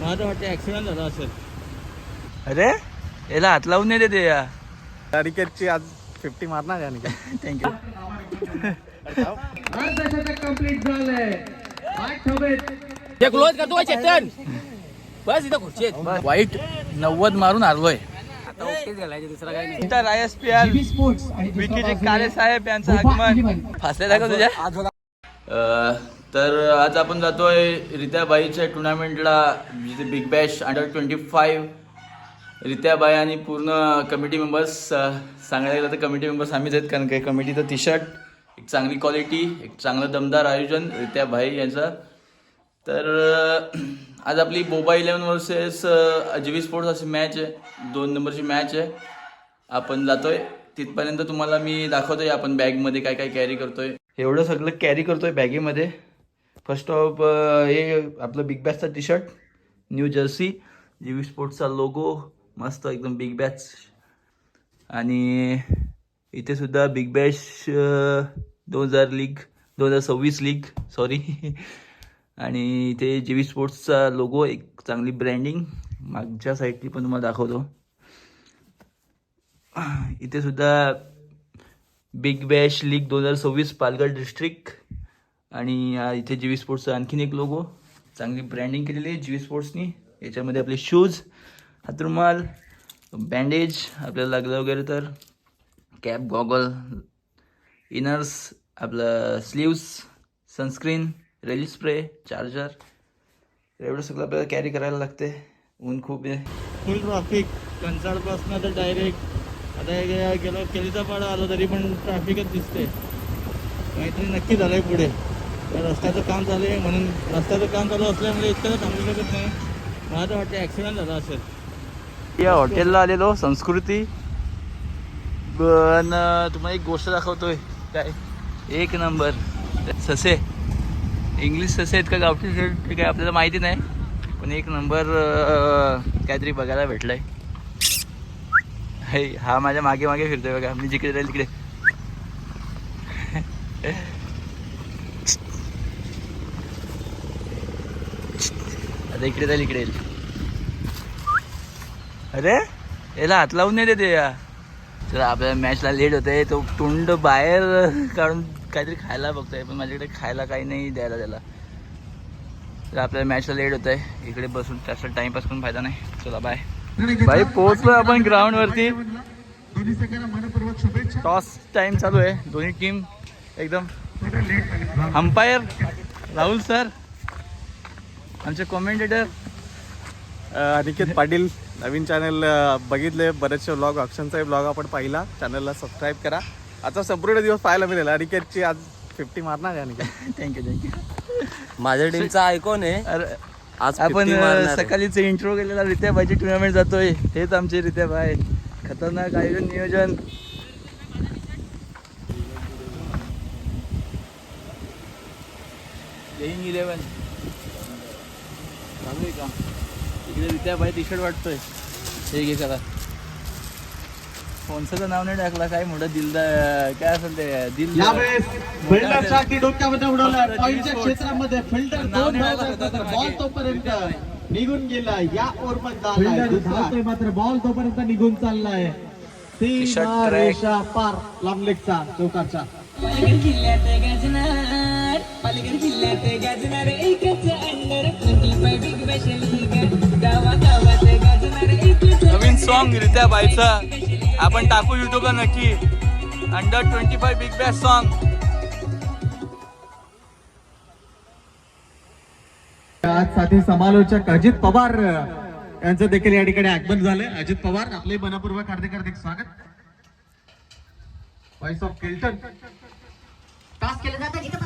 मला वाटतं ऍक्सिडेंट झाला असेल. अरे याला हात लावून नाही देते या. अनिकेतची आज 50 मारणार आहे अनिकेत. थँक्यू. कंप्लीट झालंय. क्लोज करतो चेतन. बस इथं खुर्ची वाईट 90 मारून आलोय. आता ओकेच घालायचे, दुसरा काही नाही. ISPR विकीचे काळे साहेब यांचं आगमन. फासलेला का तुझ्या? तर आज आपण जातोय रित्याबाईच्या टुर्नामेंटला, जिथे बिग बॅश अंडर-25. रित्याबाई आणि पूर्ण कमिटी मेंबर्स, सांगायला गेलं तर कमिटी मेंबर्स आम्हीच आहेत, कारण काही कमिटीचं टी शर्ट, एक चांगली क्वालिटी, एक चांगलं दमदार आयोजन रित्याबाई यांचं. तर आज आपली बोबा 11 वर्सेस जीवी स्पोर्ट्स अशी मॅच आहे, 2 नंबरची मॅच आहे. आपण जातोय तिथपर्यंत तुम्हाला मी दाखवतोय आपण बॅगमध्ये काय काय कॅरी करतोय. एवढं सगळं कॅरी करतोय बॅगेमध्ये. फर्स्ट ऑफ हे आपलं बिग बॅशचा T shirt, new jersey, GV स्पोर्ट्सचा लोगो, मस्त एकदम बिग बॅच. आणि इथे सुद्धा बिग बॅश 2026 लीग सॉरी. आणि इथे जीवी स्पोर्ट्सचा लोगो, एक चांगली ब्रँडिंग. मागच्या साईडनी पण तुम्हाला दाखवतो. इथे सुद्धा big Bash league 2026 Palghar district. आणि इथे जीवी स्पोर्ट्सचा आणखीन एक लोगो, चांगली ब्रँडिंग केलेली आहे जीवी स्पोर्ट्सनी. याच्यामध्ये आपले शूज, हातरुमाल, बँडेज आपल्याला लागलं वगैरे तर, कॅप, गॉगल, इनर्स, आपलं स्लीव्स, सनस्क्रीन, रेली स्प्रे, चार्जर, एवढं सगळं आपल्याला कॅरी करायला लागते. ऊन खूप आहे. फुल ट्रॅफिक कंचाडपासून तर डायरेक्ट आता गेलो केलीचा पाडा आलो तरी पण ट्रॅफिकच दिसते. काहीतरी नक्की झालंय पुढे. रस्त्याचं काम चालू आहे, म्हणून रस्त्याचं काम चालू असल्यामुळे इतकं थांबू शकत नाही. मला तर वाटतं ॲक्सिडेंट झाला असेल. या हॉटेलला आलेलो संस्कृती. पण तुम्हाला एक गोष्ट दाखवतोय, काय एक नंबर ससे, इंग्लिश ससे आहेत का गावठी शर्ट ते काय आपल्याला माहिती नाही, पण एक नंबर काहीतरी बघायला भेटलंय. हा माझ्या मागे मागे फिरतोय बघा, मी जिकडे राहील तिकडे. आता इकडे जाईल, इकडे येईल. अरे याला हात लावून नाही देते या. चला, आपल्याला मॅचला लेट होतंय. तो तोंड बाहेर काढून काहीतरी खायला बघतोय, पण माझ्याकडे खायला काही नाही द्यायला त्याला. तर आपल्याला मॅचला लेट होत आहे. इकडे बसून जास्त टाइमपास करून फायदा नाही. चला बाय. भाई पोहोचलो आपण ग्राउंड वरती. टॉस टाइम चालू आहे. दोन्ही टीम एकदम. अंपायर राहुल सर, आमचे कॉमेंटेटर अनिकेत पाटील. नवीन चॅनल बघितले बरेचसे व्लॉग, ऑप्शनचाही व्लॉग आपण पाहिला. चॅनलला सबस्क्राईब करा. आता संपूर्ण दिवस पाहायला मिळेल. अनिकेतची आज 50 मारणार आहे अनिकेत. थँक्यू. माझ्या टीमचा आयकॉन आहे. अरे आज आपण सकाळीच इंट्रो केलेला रित्याबाईची टुर्नामेंट जातोय. हेच आमचे रित्याबाई. खतरनाक आयोजन, नियोजन. प्लेइंग 11 चालू आहे का? इकडे रित्याबाई टी शर्ट वाटतोय. हे घे करा. स्पॉन्सरचं नाव नाही टाकला, काय मोठं दिलदार काय असेल ते दिल. फिल्डरचा की डोक्यामध्ये उडवला पॉइंटच्या क्षेत्रामध्ये. फिल्डर दोन बॉल तोपर्यंत निघून गेला. या ओव्हर मध्ये मात्र बॉल तोपर्यंत निघून चाललाय. सीमा रेषा पार लांबलेगचा चौकारचा. पालघर जिल्ह्यात गाजणार एकच अंडर-25 बिग बॅश लीग. गावागावात गाजणार एकच नवीन सॉन्ग रित्याबाईचं आपण टाकू युट्यूबला नक्की. अंडर-25 बिग बॅश सॉन्ग. आज साथी समालोचक अजित पवार यांचं देखील या ठिकाणी आगमन झालंय. अजित पवार, आपले मनपूर्वक हार्दिक हार्दिक स्वागत. Voice of Kiltan. टॉस केलं जातं जिथं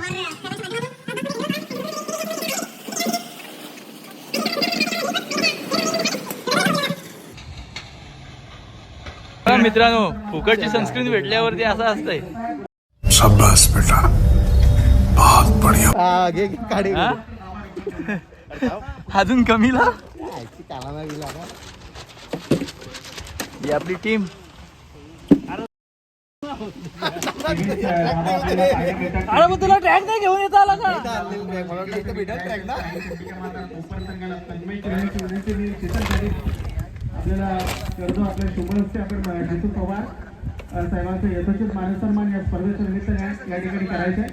पवार मित्रांनो, फुकटची सनस्क्रीन भेटल्यावरती असं असतंय. शाबाश बेटा, बहुत बढ़िया. गाडी हा? अजून कमीला. ही आपली टीम. अरे मग तुला ट्रॅक नाही घेऊन येता आला का? आपल्याला करतो आपल्या शुभरस्ते आपण जितू पवार साहेबांचं यथोचित मानसन्मान या स्पर्धेच्या निमित्ताने या ठिकाणी करायचं आहे.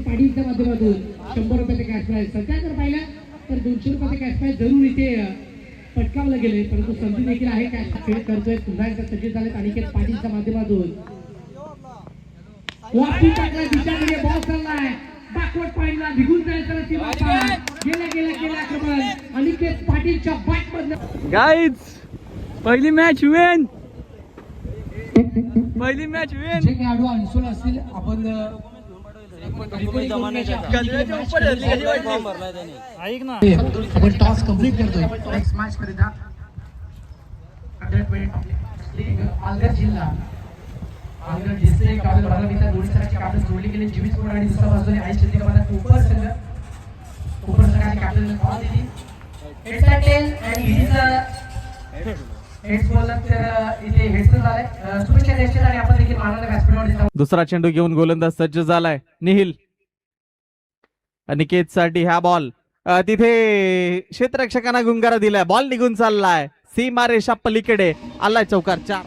पाडीच्या माध्यमातून 100 रुपयाचे कॅश प्राईज सध्या जर पाहिलं तर 200 रुपयाचे कॅश प्राईज जरूर इथे पटकावलं गेले, परंतु संधी देखील आहे. कॅश खेळ करतोय पुन्हा एकदा सज्ज झालेत अनिकेत पाटीलच्या माध्यमातून. वापी टाकला दिशामध्ये बॉल चाललाय बॅकवर्ड पॉइंटला निघून जायचं गेला आक्रमण अनिकेत पाटीलच्या बॅट मधनं. गाईज पहिली मॅच विन. पहिली मॅच विन. जे खेळाडू अनसोल असतील आपण ऐक ना, आपण टॉस कंप्लीट करतोय. नेक्स्ट मॅच करिता 100 पालघर जिल्हा पालघर डिस्ट्रिक्ट काबल बारावीचा दोन्ही कॅप्टन जोडले गेले. जीवित कोण आणि दुसऱ्या बाजूने आई चंद्रकांत कोपर संघाची कॅप्टन कॉल दिली. हेडसेल आणि हेड्स बॉलर तर इथे हेडसेल झालाय. शुभेच्छा द्यायचे आणि आपण देखील मानाला व्यासपीठावर दिसतो. दुसरा चेंडू घेऊन गोलंदाज सज्ज झालाय निहिल. अनिकेत साठी हा बॉल तिथे क्षेत्ररक्षकांना गुंगारा दिलाय. बॉल निघून चाललाय सीमारेषा पलीकडे आलाय चौकार 4.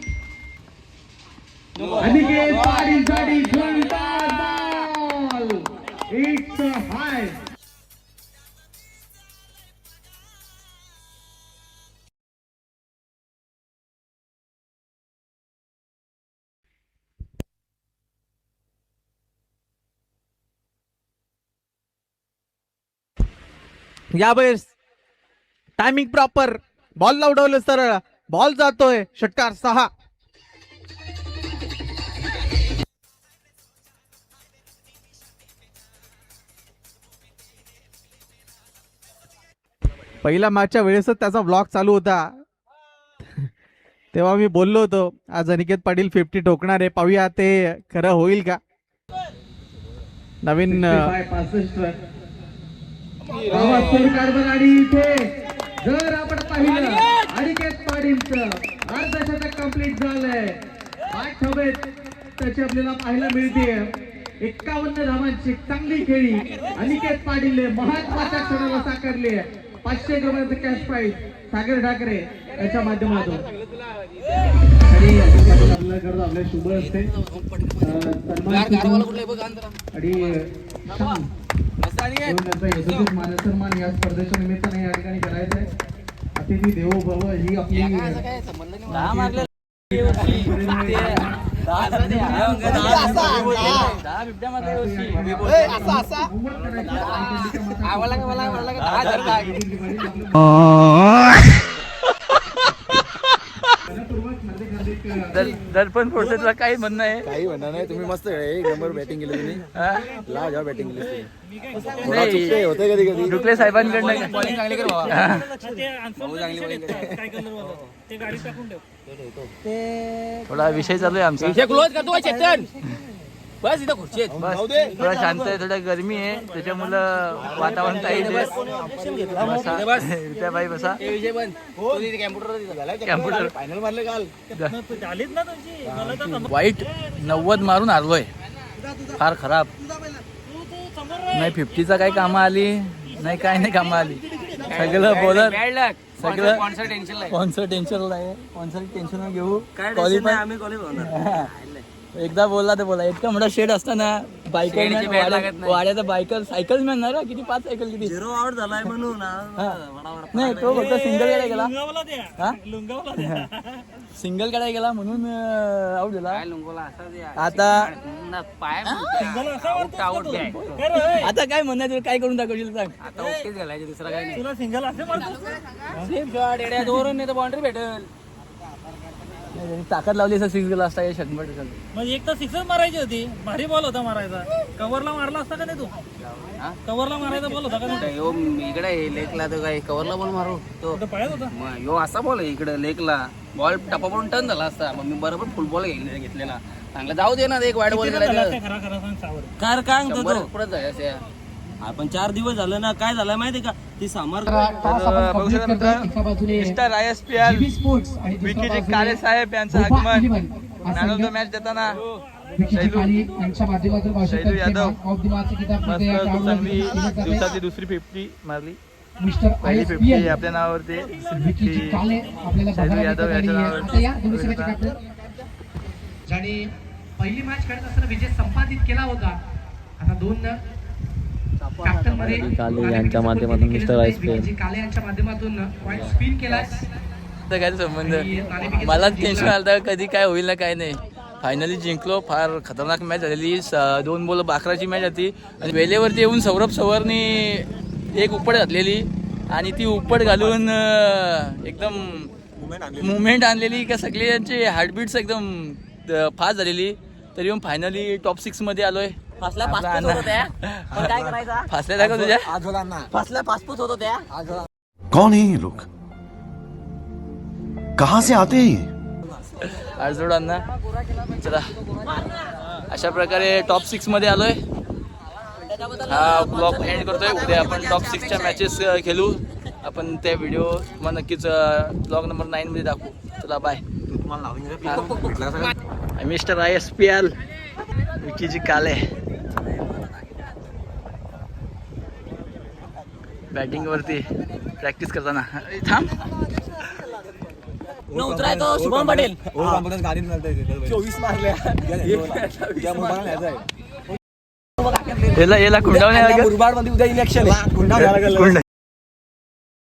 अनिकेत पाटीलसाठी जोरदार बॉल. इट्स हाय. यावेळेस टायमिंग प्रॉपर. बॉल उडवलं सरळ. बॉल जातोय षटकार 6. पहिल्या मॅचच्या वेळेसच त्याचा ब्लॉग चालू होता तेव्हा मी बोललो होतो आज अनिकेत पाटील 50 ठोकणार आहे. पाहूया ते खरं होईल का. नवीन 65 आणि इथे जर आपण पाहिलं अनिकेत पाटीलचं अर्धशतक कंप्लीट झालंय. 8 हवेत त्याची आपल्याला पाहायला मिळते. 51 धावांची चांगली खेळी अनिकेत पाटीलने महत्वाच्या क्षणाला साकारली. 500 रुपयाचं कॅश प्राईज सागर ठाकरे याच्या माध्यमातून. आणि आपल्याला करतो आपल्या शुभ असते आणि मानसन्मान या स्पर्धेच्या निमित्ताने या ठिकाणी करायचं आहे. अतिथी देवो भव ही आपली दर्पण फोडसेला काही म्हणणं आहे? काही म्हणणार नाही. तुम्ही मस्त एक नंबर बॅटिंग केली तुम्ही. ला जेव्हा बॅटिंग केली नाही, होते कधी कधी डुकले साहेबांकडनं बॉलिंग चांगली कर भावा. थोडा विषय चालू आहे आमचा. क्लोज करतो चेतन. बस इथं खुर्ची आहेत. बस थोडा शांत आहे. थोडा गरमी आहे त्याच्यामुळं वातावरण टाईट आहे. त्या बाई बसा. कॅम्प्युटर फायनल मारले काल. वाईट 90 मारून आलोय. फार खराब. नाही 50चा काही कामं आली नाही, काय नाही कामं आली. सगळं बॉलर सगळं स्पॉन्सर टेन्शन आहे. स्पॉन्सर टेन्शन घेऊ. क्वालिफाय एकदा बोलला तर बोला. इतका मोठा शेड असताना बायकर वाड्याचा बायकर सायकल मिळणार किती 5 सायकल किती 0 आउट झालाय म्हणून. नाही तो फक्त सिंगल गाड्या गेला. सिंगल गाड्या गेला म्हणून आउट झाला. आता आता काय म्हणणार काय करून दाखवशील सांग. आता ओकेच घालायचे दुसरा काय नाही. तुला सिंगल असे सेफ शॉट एड्या दोन नाही तर बाउंड्री भेटेल. ताकद लावली असं 6 गेला असता 100%. म्हणजे एक तर 6 मारायची होती. भारी बॉल होता मारायचा. कव्हरला मारला असता का नाही तू? कव्हरला मारायचा बॉल होता का नाही? यो इकडे लेकला तो काय कव्हरला बॉल मारू तो पायात होता. मग यो असा बॉल इकडे लेकला बॉल टप्पा पडून टर्न झाला असता. मग मी बरोबर फुल बॉल घेतलेला. चांगला जाऊ दे ना. एक वाईट बॉल खरा खरा सांग सावर. कार काय पुढे जायचं आपण 4 दिवस झालं ना, काय झालं माहितीये का, ती सामर बघू शकता मित्रांनो, मिस्टर ISPL विकीचे काळे साहेब यांचं आगमन. मॅन ऑफ द मॅच देताना शैलू यादव मस्त चांगली दिवसाची दुसरी 50 मारली. पहिली 50 आपल्या नावावरती, शैलू यादव याच्या नावावरती. ज्याने पहिली मॅच खेळत असताना विजय संपादित केला होता. आता 2 कॅप्टन मध्ये काले यांच्या माध्यमातून मिस्टर ISPL काले यांच्या माध्यमातून पॉइंट स्पिन केला. काय संबंध, मला टेन्शन आलं कधी काय होईल ना काय नाही. फायनली जिंकलो. फार खतरनाक मॅच झालेली. 2 बॉल बाकराची मॅच होती आणि वेळेवरती येऊन सौरभ सवरनी एक उपट घातलेली आणि ती उपट घालून एकदम मुवमेंट आणलेली का सगळ्यांची हार्टबीट्स एकदम फास्ट झालेली. तरी येऊन फायनली टॉप 6 मध्ये आलोय. फासला पासपोर्ट होत होत्या, पण काय करायचा, फासल्या दाखव तुझ्या फासला पासपोर्ट होत होत्या. कौन है ये लोग, कहां से आते हैं ये? आजोडांना. चला, अशा प्रकारे टॉप 6 मध्ये आलोय. हा ब्लॉग एंड करतोय. उद्या आपण टॉप 6च्या मॅचेस खेळू. आपण त्या व्हिडिओ तुम्हाला नक्कीच ब्लॉग नंबर 9 मध्ये दाखवू. चला बाय. मिस्टर ISPL विकीजी काले बॅटिंग वरती प्रॅक्टिस करताना. थांब, उतरायचो शुभम पटेल. याला कुंडावण्या उद्या इलेक्शन